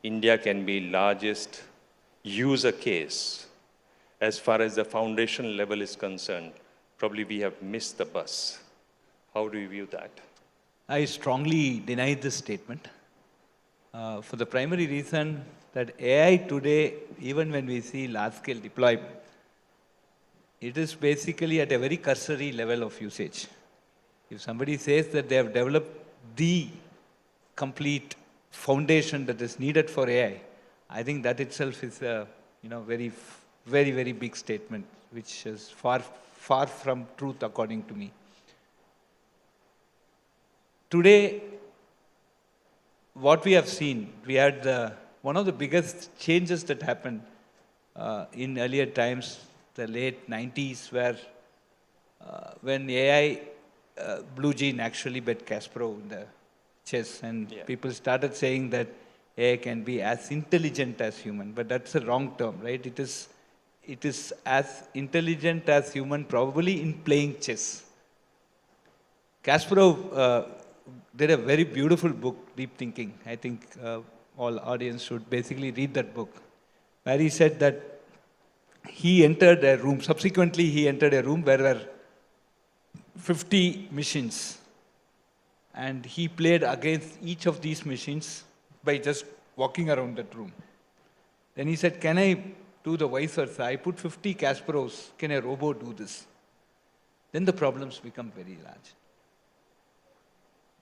India can be largest user case as far as the foundation level is concerned, probably we have missed the bus. How do you view that? I strongly deny this statement for the primary reason that AI today, even when we see large-scale deployment, it is basically at a very cursory level of usage. If somebody says that they have developed the complete foundation that is needed for AI, I think that itself is a very big statement, which is far from truth according to me. Today, what we have seen, we had one of the biggest changes that happened in earlier times, the late 90s, where when AI, Blue Gene actually bet Kasparov in the chess, and people started saying that AI can be as intelligent as human, but that's a wrong term, right? It is as intelligent as human, probably in playing chess. Kasparov did a very beautiful book, Deep Thinking. I think all audience should basically read that book, where he said that he entered a room, subsequently he entered a room where there were 50 machines, and he played against each of these machines by just walking around that room. Then he said, can I do the vice versa? I put 50 Kasparovs, can a robot do this? Then the problems become very large.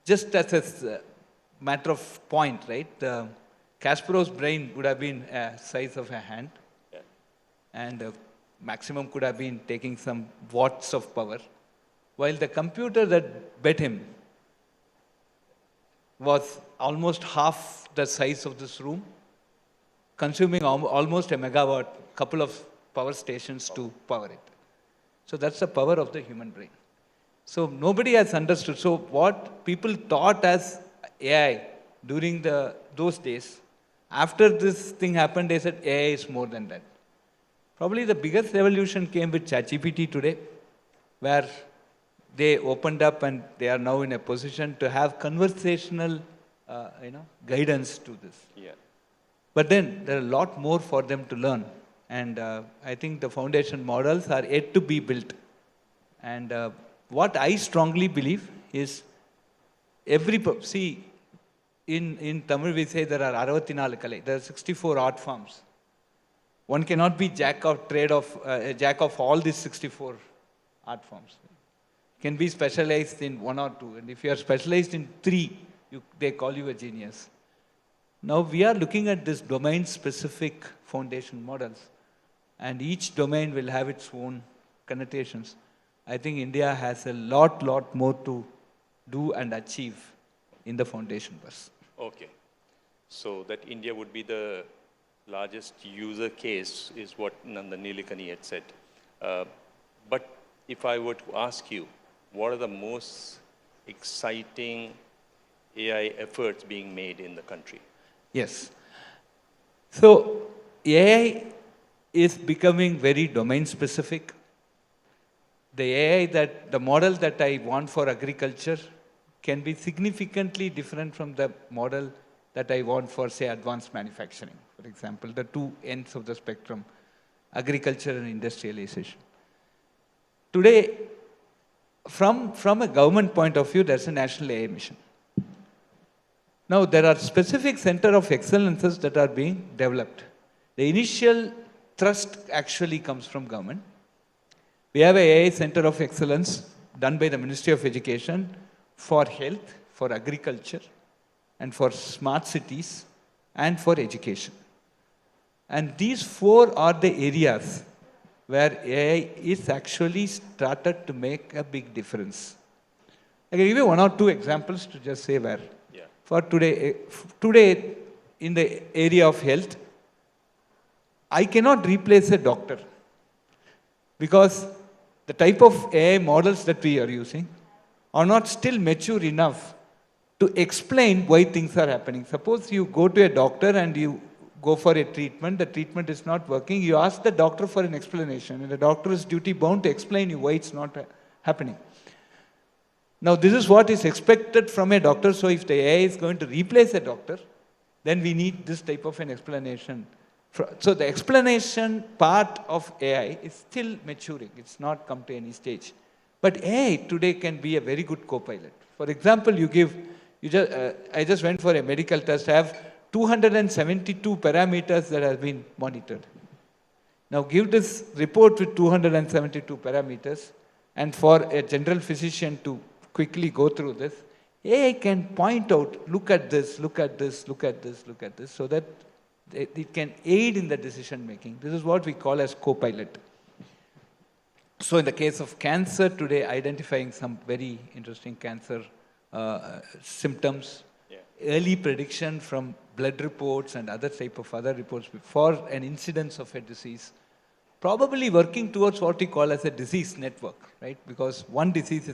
Just as a matter of point, right? Kasparov's brain would have been a size of a hand, and maximum could have been taking some watts of power, while the computer that bet him was almost half the size of this room, consuming almost a megawatt, couple of power stations to power it. So that's the power of the human brain. So nobody has understood. So what people thought as AI during those days, after this thing happened, they said AI is more than that. Probably the biggest revolution came with ChatGPT today, where they opened up and they are now in a position to have conversational guidance to this. Yeah. But then there are a lot more for them to learn. And I think the foundation models are yet to be built. And what I strongly believe is in Tamil we say there are 64 kalai. There are 64 art forms. One cannot be jack of all these 64 art forms. You can be specialized in one or two. And if you are specialized in three, they call you a genius. Now we are looking at this domain-specific foundation models. And each domain will have its own connotations. I think India has a lot more to do and achieve in the foundation bus. Okay. So that India would be the largest user case is what Nanda Nilikani had said. But if I were to ask you, what are the most exciting AI efforts being made in the country? Yes. So AI is becoming very domain specific. The model that I want for agriculture can be significantly different from the model that I want for, say, advanced manufacturing, for example, the two ends of the spectrum, agriculture and industrialization. Today, from a government point of view, there's a national AI mission. Now, there are specific center of excellences that are being developed. The initial thrust actually comes from government. We have an AI center of excellence done by the Ministry of Education for health, for agriculture, and for smart cities, and for education. And these four are the areas where AI is actually started to make a big difference. I can give you one or two examples to just say where. Yeah. For today, in the area of health, I cannot replace a doctor because the type of AI models that we are using are not still mature enough to explain why things are happening. Suppose you go to a doctor and you go for a treatment, the treatment is not working, you ask the doctor for an explanation, and the doctor is duty bound to explain you why it's not happening. Now, this is what is expected from a doctor, so if the AI is going to replace a doctor, then we need this type of an explanation. So the explanation part of AI is still maturing. It's not come to any stage. But AI today can be a very good co-pilot. For example, I just went for a medical test. I have 272 parameters that have been monitored. Now give this report with 272 parameters, and for a general physician to quickly go through this, AI can point out, look at this, look at this, look at this, look at this, so that it can aid in the decision making. This is what we call as co-pilot. So in the case of cancer today, identifying some very interesting cancer symptoms, early prediction from blood reports and other type of other reports before an incidence of a disease, probably working towards what we call as a disease network, right? Because one disease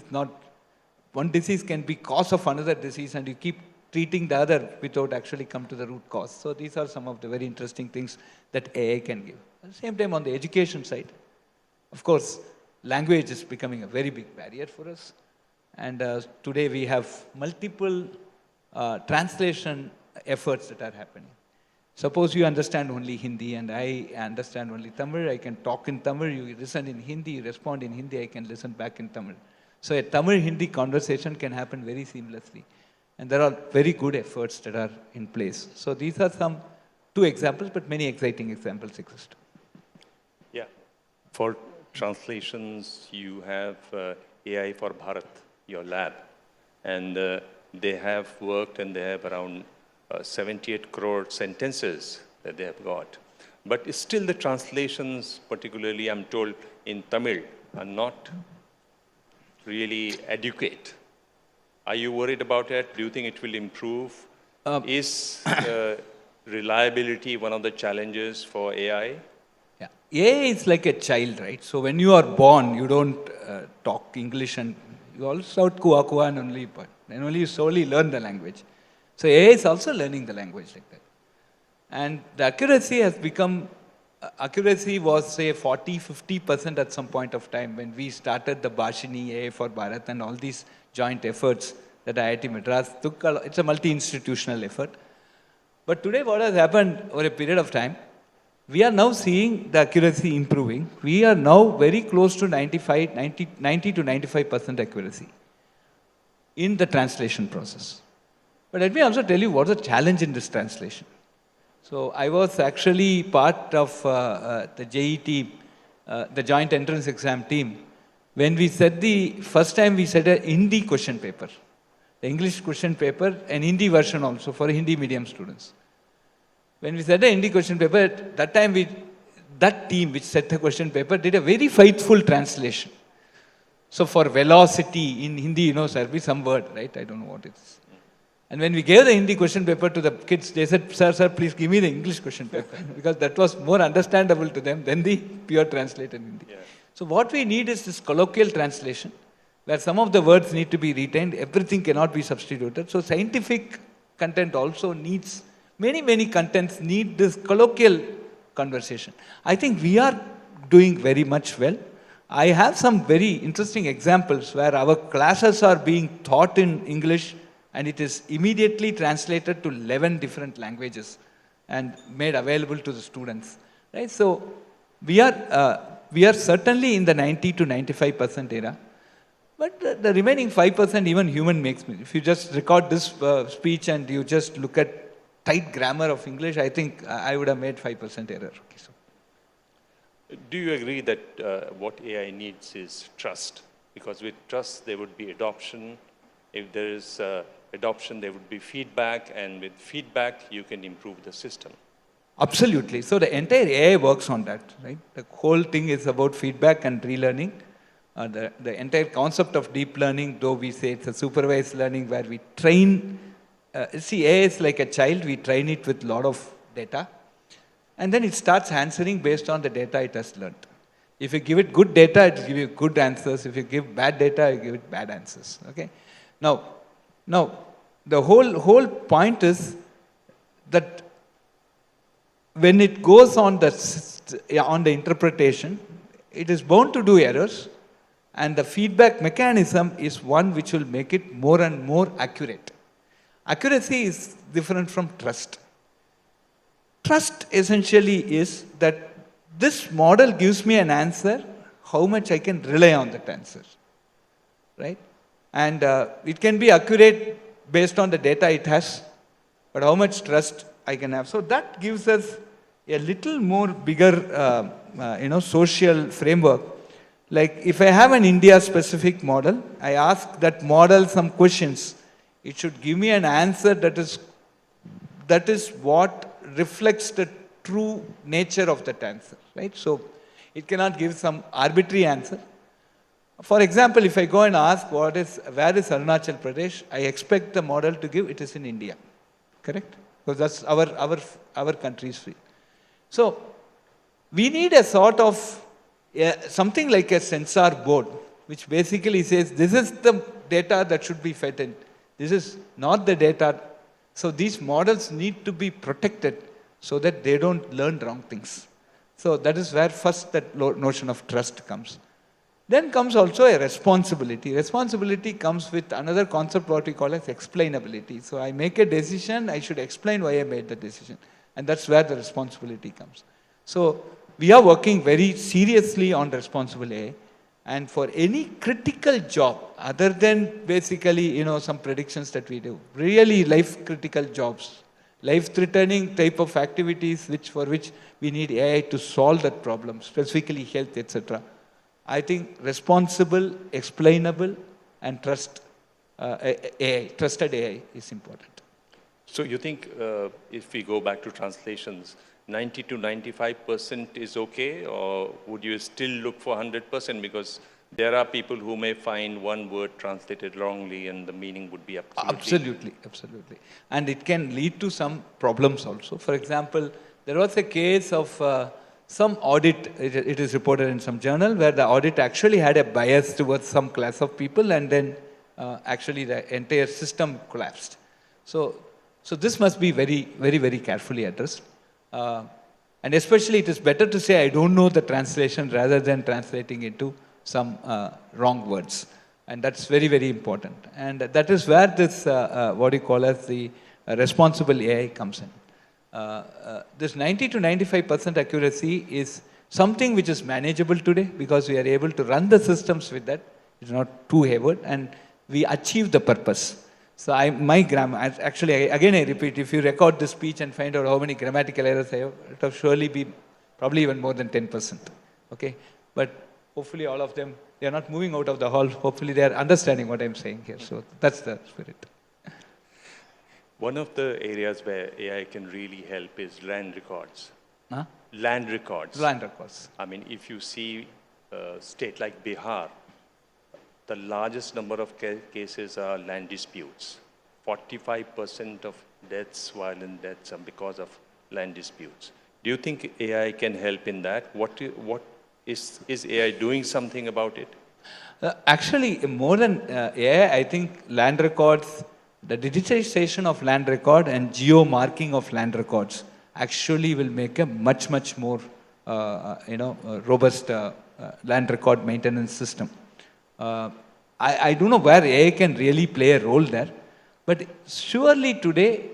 can be cause of another disease, and you keep treating the other without actually come to the root cause. So these are some of the very interesting things that AI can give. At the same time, on the education side, of course, language is becoming a very big barrier for us. And today we have multiple translation efforts that are happening. Suppose you understand only Hindi and I understand only Tamil. I can talk in Tamil, you listen in Hindi, you respond in Hindi, I can listen back in Tamil. So a Tamil-Hindi conversation can happen very seamlessly. And there are very good efforts that are in place. So these are two examples, but many exciting examples exist. Yeah. For translations, you have AI for Bharat, your lab. And they have worked, and they have around 78 crore sentences that they have got. But still the translations, particularly I'm told in Tamil, are not really adequate. Are you worried about it? Do you think it will improve? Is reliability one of the challenges for AI? Yeah. AI is like a child, right? So when you are born, you don't talk English, and you all shout kua kua and only you slowly learn the language. So AI is also learning the language like that. And the accuracy has become, accuracy was say 40-50% at some point of time when we started the Bhashini AI for Bharat and all these joint efforts that IIT Madras took. It's a multi-institutional effort. But today what has happened over a period of time, we are now seeing the accuracy improving. We are now very close to 90 to 95% accuracy in the translation process. But let me also tell you what's the challenge in this translation. So I was actually part of the JEE team, the joint entrance exam team, when we said first time we said a Hindi question paper, the English question paper, and Hindi version also for Hindi medium students. When we said a Hindi question paper, that time that team which set the question paper did a very faithful translation. So for velocity in Hindi, there will be some word, right? I don't know what it is. And when we gave the Hindi question paper to the kids, they said, sir, please give me the English question paper. Because that was more understandable to them than the pure translated Hindi. Yeah. So what we need is this colloquial translation, where some of the words need to be retained, everything cannot be substituted. So scientific content also needs, many contents need this colloquial conversation. I think we are doing very much well. I have some very interesting examples where our classes are being taught in English, and it is immediately translated to 11 different languages and made available to the students. Right? So we are certainly in the 90 to 95% era, but the remaining 5% even human makes me. If you just record this speech and you just look at tight grammar of English, I think I would have made 5% error. Okay, so. Do you agree that what AI needs is trust? Because with trust, there would be adoption. If there is adoption, there would be feedback, and with feedback, you can improve the system. Absolutely. So the entire AI works on that, right? The whole thing is about feedback and relearning. The entire concept of deep learning, though we say it's a supervised learning where we train, see, AI is like a child, we train it with a lot of data, and then it starts answering based on the data it has learned. If you give it good data, it will give you good answers. If you give bad data, you give it bad answers, okay? Now, the whole point is that when it goes on the interpretation, it is bound to do errors, and the feedback mechanism is one which will make it more and more accurate. Accuracy is different from trust. trust essentially is that this model gives me an answer, how much I can rely on that answer, right? And it can be accurate based on the data it has, but how much trust I can have. So that gives us a little more bigger, social framework. Like if I have an India-specific model, I ask that model some questions. It should give me an answer that is what reflects the true nature of that answer, right? So it cannot give some arbitrary answer. For example, if I go and ask where is Arunachal Pradesh, I expect the model to give it is in India, correct? Because that's our country's field. So we need a sort of something like a sensor board, which basically says this is the data that should be fed in. This is not the data. So these models need to be protected so that they don't learn wrong things. So that is where first that notion of trust comes. Then comes also a responsibility. Responsibility comes with another concept what we call as explainability. So I make a decision, I should explain why I made the decision. And that's where the responsibility comes. So we are working very seriously on responsible AI. And for any critical job, other than basically, some predictions that we do, really life-critical jobs, life-threatening type of activities for which we need AI to solve that problem, specifically health, etc. I think responsible, explainable, and trusted AI is important. So you think if we go back to translations, 90 to 95% is okay, or would you still look for 100%? Because there are people who may find one word translated wrongly and the meaning would be absolutely. Absolutely. And it can lead to some problems also. For example, there was a case of some audit, it is reported in some journal, where the audit actually had a bias towards some class of people, and then actually the entire system collapsed. So this must be very, very, very carefully addressed. And especially it is better to say I don't know the translation rather than translating into some wrong words. And that's very, very important. And that is where this, what you call as the responsible AI comes in. This 90 to 95% accuracy is something which is manageable today because we are able to run the systems with that. It's not too heavy and we achieve the purpose. So my grammar, actually, again I repeat, if you record this speech and find out how many grammatical errors I have, it will surely be probably even more than 10%. Okay? But hopefully all of them, they are not moving out of the hall. Hopefully they are understanding what I'm saying here. So that's the spirit. One of the areas where AI can really help is land records. Huh? Land records. Land records. I mean, if you see a state like Bihar, the largest number of cases are land disputes. 45% of deaths, violent deaths, are because of land disputes. Do you think AI can help in that? What is AI doing something about it? Actually, more than AI, I think land records, the digitization of land record and geo-marking of land records actually will make a much, much more, robust land record maintenance system. I don't know where AI can really play a role there, but surely today,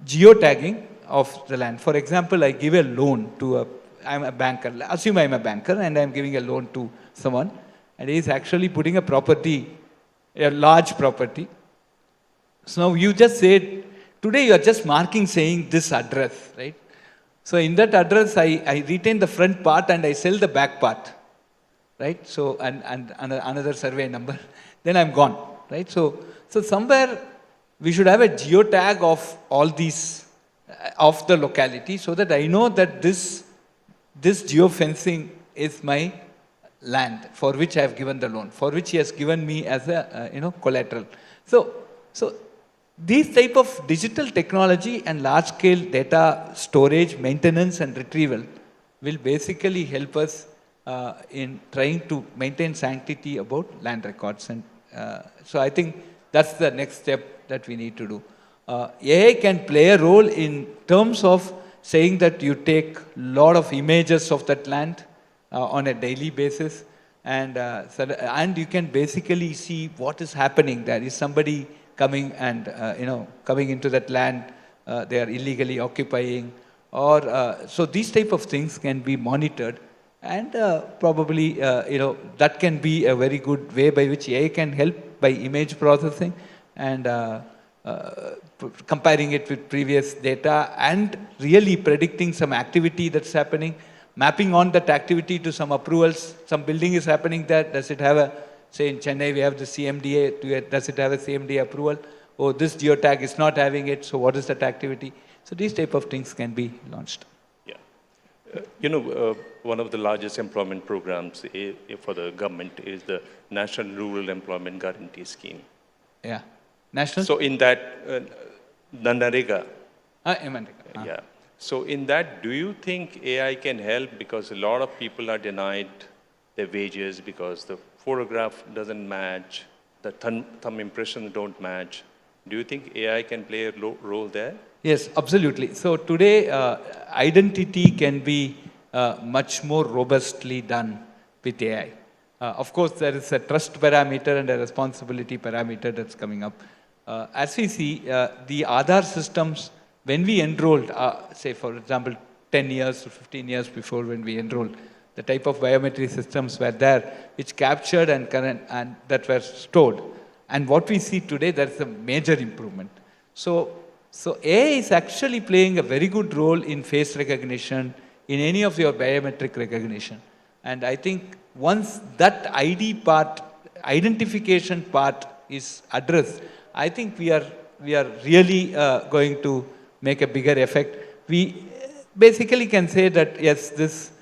geotagging of the land. For example, I give a loan to I'm a banker. Assume I'm a banker and I'm giving a loan to someone, and he's actually putting a property, a large property. So now you just said, today you are just marking saying this address, right? So in that address, I retain the front part and I sell the back part, right? So, and another survey number, then I'm gone, right? So somewhere we should have a geotag of all these, of the locality so that I know that this geofencing is my land for which I have given the loan, for which he has given me as a, collateral. So these type of digital technology and large-scale data storage, maintenance and retrieval will basically help us in trying to maintain sanctity about land records. And so I think that's the next step that we need to do. AI can play a role in terms of saying that you take a lot of images of that land on a daily basis, and you can basically see what is happening there. Is somebody coming and coming into that land, they are illegally occupying, or so these type of things can be monitored, and probably that can be a very good way by which AI can help by image processing and comparing it with previous data and really predicting some activity that's happening, mapping on that activity to some approvals. Some building is happening there. Does it have a, say in Chennai, we have the CMDA. Does it have a CMDA approval? Oh, this geotag is not having it. So what is that activity? So these type of things can be launched. Yeah. One of the largest employment programs for the government is the National Rural Employment Guarantee Scheme. Yeah. National? So in that, Nandarega. Yeah. So in that, do you think AI can help? Because a lot of people are denied their wages because the photograph doesn't match, the thumb impressions don't match. Do you think AI can play a role there? Yes, absolutely. So today, identity can be much more robustly done with AI. Of course, there is a trust parameter and a responsibility parameter that's coming up. As we see, the Aadhaar systems, when we enrolled, say for example, 10 years to 15 years before when we enrolled, the type of biometry systems were there, which captured and that were stored. And what we see today, there's a major improvement. So AI is actually playing a very good role in face recognition, in any of your biometric recognition. And I think once that identification part is addressed, I think we are really going to make a bigger effect. We basically can say that yes, this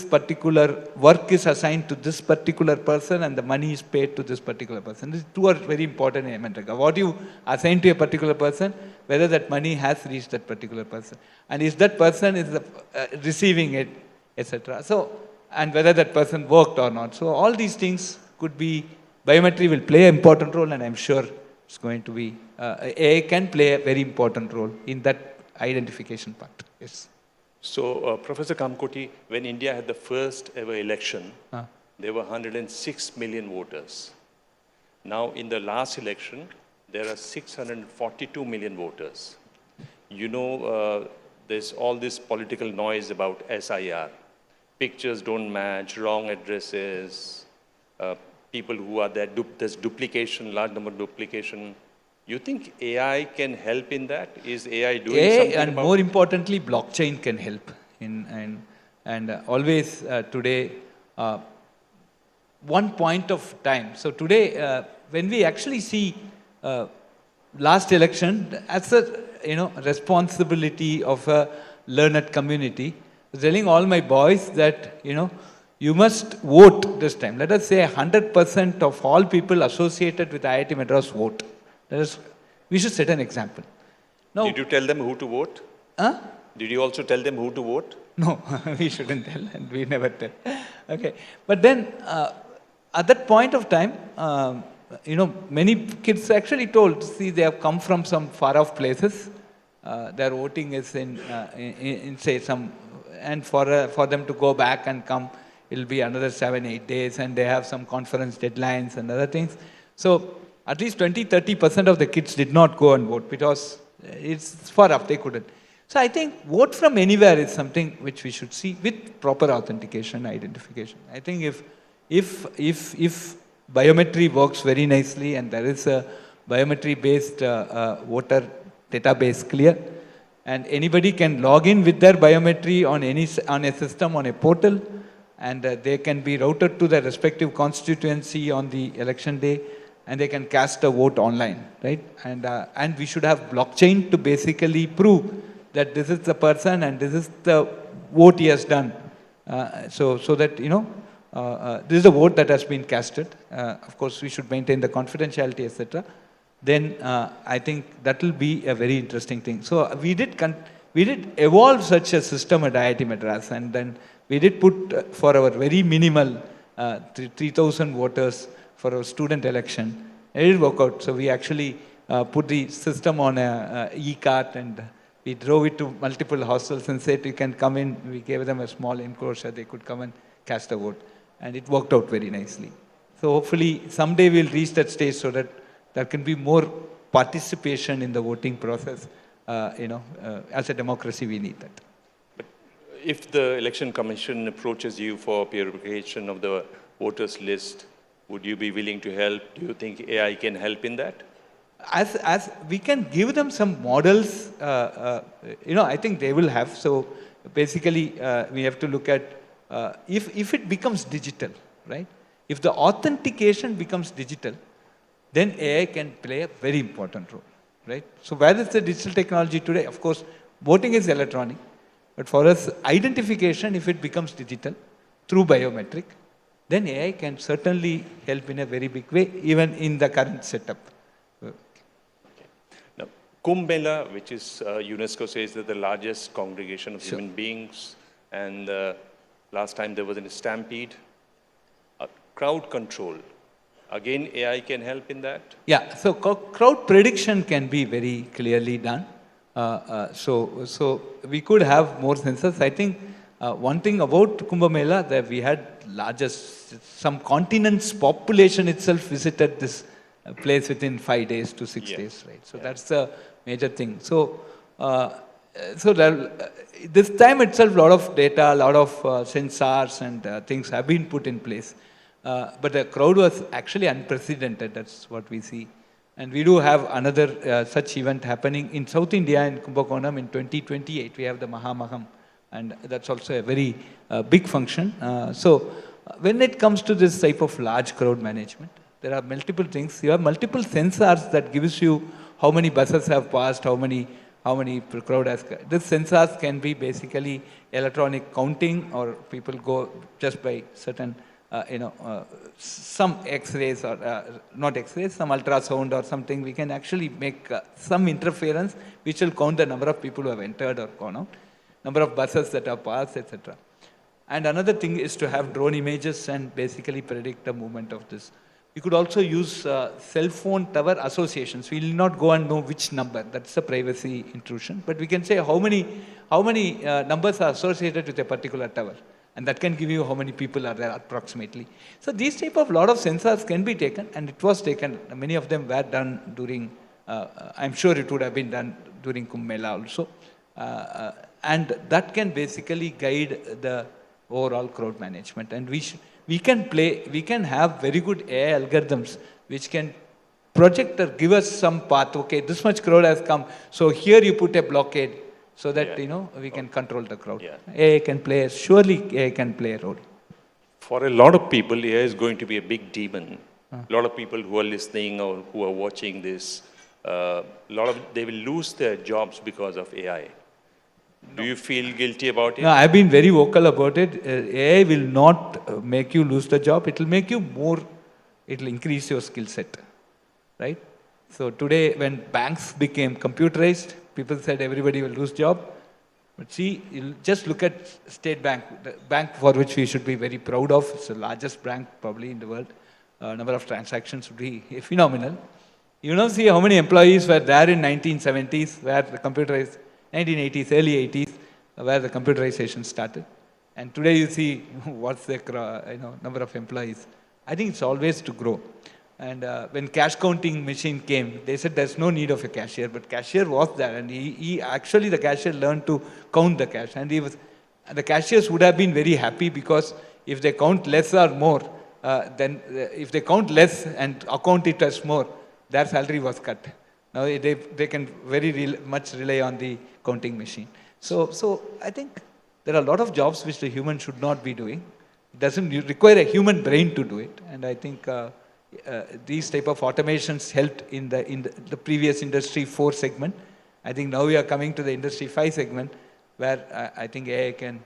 particular work is assigned to this particular person and the money is paid to this particular person. These two are very important in America. What you assign to a particular person, whether that money has reached that particular person, and is that person is receiving it, etc. So, and whether that person worked or not. So all these things could be, biometry will play an important role, and I'm sure it's going to be, AI can play a very important role in that identification part. Yes. So, Professor Kamakoti, when India had the first ever election, there were 106 million voters. Now, in the last election, there are 642 million voters. There's all this political noise about SIR. Pictures don't match, wrong addresses, people who are there, there's duplication, large number of duplication. You think AI can help in that? Is AI doing something and about more importantly, blockchain can help and always today one point of time. So today, when we actually see last election as a responsibility of a learned community, telling all my boys that you must vote this time. Let us say 100% of all people associated with IIT Madras vote. We should set an example. Now, did you tell them who to vote? Did you also tell them who to vote? No, we shouldn't tell, and we never tell. Okay, but then at that point of time, many kids actually told, see, they have come from some far-off places. Their voting is in say some, and for them to go back and come, it'll be another 7-8 days, and they have some conference deadlines and other things. So at least 20-30% of the kids did not go and vote because it's far off, they couldn't. So I think vote from anywhere is something which we should see with proper authentication, identification. I think if biometry works very nicely and there is a biometry-based voter database clear, and anybody can log in with their biometry on a system, on a portal, and they can be routed to their respective constituency on the election day, and they can cast a vote online, right? And we should have blockchain to basically prove that this is the person and this is the vote he has done. So that, this is the vote that has been casted. Of course, we should maintain the confidentiality, etc. Then I think that will be a very interesting thing. So we did evolve such a system at IIT Madras, and then we did put for our very minimal 3,000 voters for our student election. It did work out. So we actually put the system on a e-cart, and we drove it to multiple hostels and said, you can come in. We gave them a small enclosure. They could come and cast a vote. And it worked out very nicely. So hopefully someday we'll reach that stage so that there can be more participation in the voting process. As a democracy, we need that. if the election commission approaches you for purification of the voters list, would you be willing to help? Do you think AI can help in that? As we can give them some models, I think they will have. So basically, we have to look at if it becomes digital, right? If the authentication becomes digital, then AI can play a very important role, right? So where is the digital technology today? Of course, voting is electronic, but for us, identification, if it becomes digital through biometric, then AI can certainly help in a very big way, even in the current setup. Now, Kumbh Mela, which is UNESCO says that the largest congregation of human beings, and last time there was a stampede, crowd control. Again, AI can help in that? Yeah, so crowd prediction can be very clearly done. So we could have more sensors. I think one thing about Kumbh Mela, that we had some continent's population itself visited this place within 5 days to 6 days, right? So that's the major thing. So this time itself, a lot of data, a lot of sensors and things have been put in place. But the crowd was actually unprecedented. That's what we see. And we do have another such event happening in South India in Kumbakonam in 2028. We have the Mahamaham. And that's also a very big function. So when it comes to this type of large crowd management, there are multiple things. You have multiple sensors that gives you how many buses have passed, how many crowd has. These sensors can be basically electronic counting, or people go just by certain, some X-rays or not X-rays, some ultrasound or something. We can actually make some interference which will count the number of people who have entered or gone out, number of buses that have passed, etc. And another thing is to have drone images and basically predict the movement of this. You could also use cell phone tower associations. We will not go and know which number. That's a privacy intrusion. But we can say how many numbers are associated with a particular tower. And that can give you how many people are there approximately. So these type of lot of sensors can be taken, and it was taken. Many of them were done during, I'm sure it would have been done during Kumbh Mela also. And that can basically guide the overall crowd management. And we can have very good AI algorithms which can project or give us some path. Okay, this much crowd has come, so here you put a blockade so that we can control the crowd. AI surely AI can play a role. For a lot of people, AI is going to be a big demon. A lot of people who are listening or who are watching this, they will lose their jobs because of AI. Do you feel guilty about it? No, I've been very vocal about it. AI will not make you lose the job. It will make you more, it will increase your skill set, right? So today, when banks became computerized, people said everybody will lose job. But see, you just look at State Bank, the bank for which we should be very proud of. It's the largest bank probably in the world. Number of transactions would be phenomenal. You know, see how many employees were there in 1970s, where the computerized, 1980s, early 80s, where the computerization started. And today you see what's the number of employees. I think it's always to grow. And when cash counting machine came, they said there's no need of a cashier, but cashier was there, and he actually, the cashier learned to count the cash, and the cashiers would have been very happy, because if they count less or more, then if they count less and account it as more, their salary was cut. Now they can very much rely on the counting machine. So I think there are a lot of jobs which the human should not be doing. It doesn't require a human brain to do it, and I think these type of automations helped in the previous Industry 4 segment. I think now we are coming to the Industry 5 segment, where I think AI can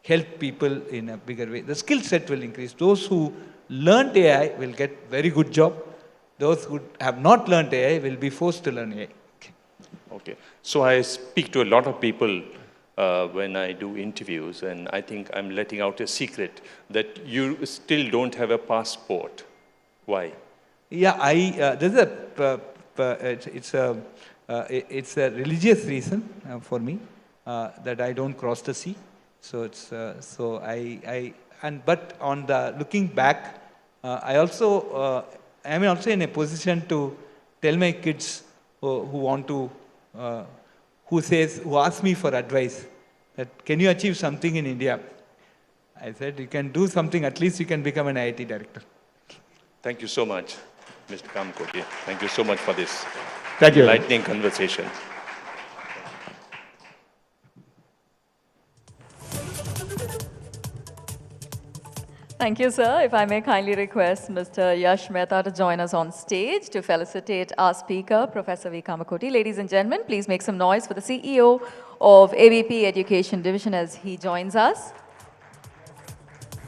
help people in a bigger way. The skill set will increase. Those who learned AI will get very good job. Those who have not learned AI will be forced to learn AI. Okay. So I speak to a lot of people when I do interviews, and I think I'm letting out a secret that you still don't have a passport. Why? Yeah, it's a religious reason for me that I don't cross the sea. So it's but on the looking back, I am also in a position to tell my kids who ask me for advice, that can you achieve something in India? I said, you can do something, at least you can become an IIT director. Thank you so much, Mr. Kamakot. Thank you so much for this enlightening conversation. Thank you, sir. If I may kindly request Mr. Yash Mehta to join us on stage to felicitate our speaker, Professor V. Kamakoti. Ladies and gentlemen, please make some noise for the CEO of ABP Education Division as he joins us.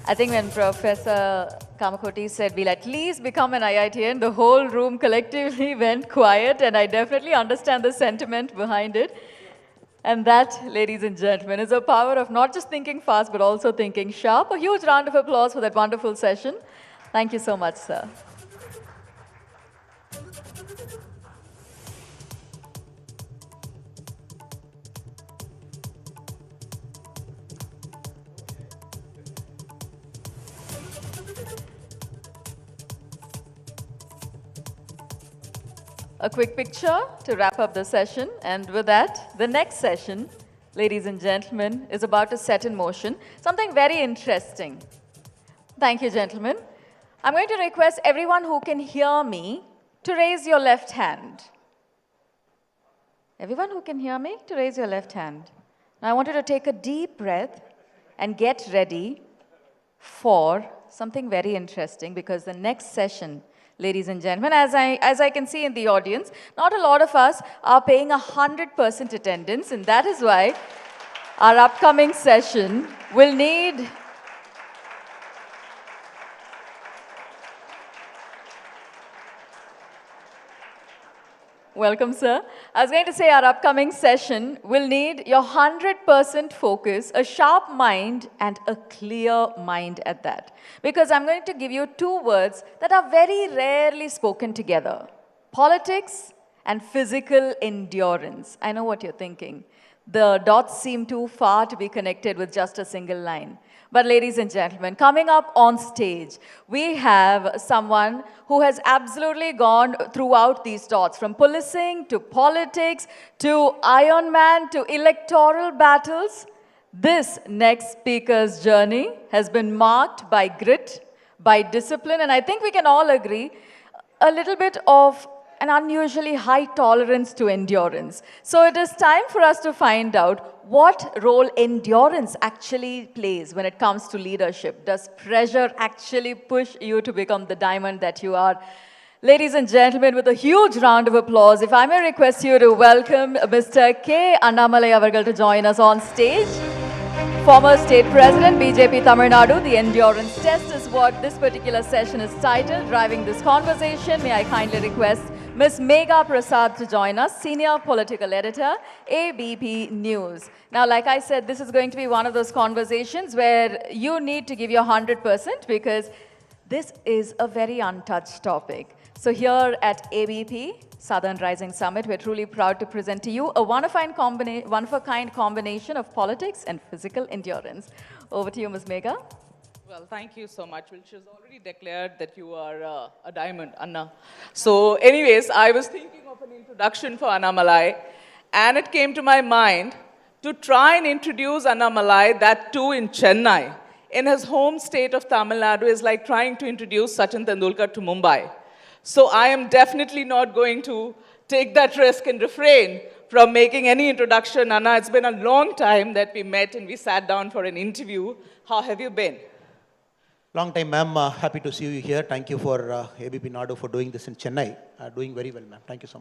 I think when Professor Kamakoti said we'll at least become an IITian, the whole room collectively went quiet, and I definitely understand the sentiment behind it. And that, ladies and gentlemen, is the power of not just thinking fast, but also thinking sharp. A huge round of applause for that wonderful session. Thank you so much, sir. A quick picture to wrap up the session. And with that, the next session, ladies and gentlemen, is about to set in motion something very interesting. Thank you, gentlemen. I'm going to request everyone who can hear me to raise your left hand. Everyone who can hear me to raise your left hand. Now I want you to take a deep breath and get ready for something very interesting, because the next session, ladies and gentlemen, as I can see in the audience, not a lot of us are paying 100% attendance, and that is why our upcoming session will need welcome, sir. I was going to say our upcoming session will need your 100% focus, a sharp mind, and a clear mind at that. Because I'm going to give you two words that are very rarely spoken together: politics and physical endurance. I know what you're thinking. The dots seem too far to be connected with just a single line. But ladies and gentlemen, coming up on stage, we have someone who has absolutely gone throughout these dots, from policing to politics to Iron Man to electoral battles. This next speaker's journey has been marked by grit, by discipline, and I think we can all agree, a little bit of an unusually high tolerance to endurance. So it is time for us to find out what role endurance actually plays when it comes to leadership. Does pressure actually push you to become the diamond that you are? Ladies and gentlemen, with a huge round of applause, if I may request you to welcome Mr. K. Annamalai Avargal to join us on stage. Former State President, BJP Tamil Nadu. The endurance test is what this particular session is titled. Driving this conversation, may I kindly request Ms. Megha Prasad to join us, Senior Political Editor, ABP News. Now, like I said, this is going to be one of those conversations where you need to give your 100%, because this is a very untouched topic. So here at ABP Southern Rising Summit, we're truly proud to present to you a one-of-a-kind combination of politics and physical endurance. Over to you, Ms. Megha. Well, thank you so much. Well, she's already declared that you are a diamond, Anna. So anyways, I was thinking of an introduction for Annamalai, and it came to my mind to try and introduce Annamalai, that too in Chennai. In his home state of Tamil Nadu is like trying to introduce Sachin Tendulkar to Mumbai. So I am definitely not going to take that risk and refrain from making any introduction. Anna, it's been a long time that we met and we sat down for an interview. How have you been? Long time, ma'am. Happy to see you here. Thank you for ABP Nadu for doing this in Chennai. Doing very well, ma'am. Thank you so much.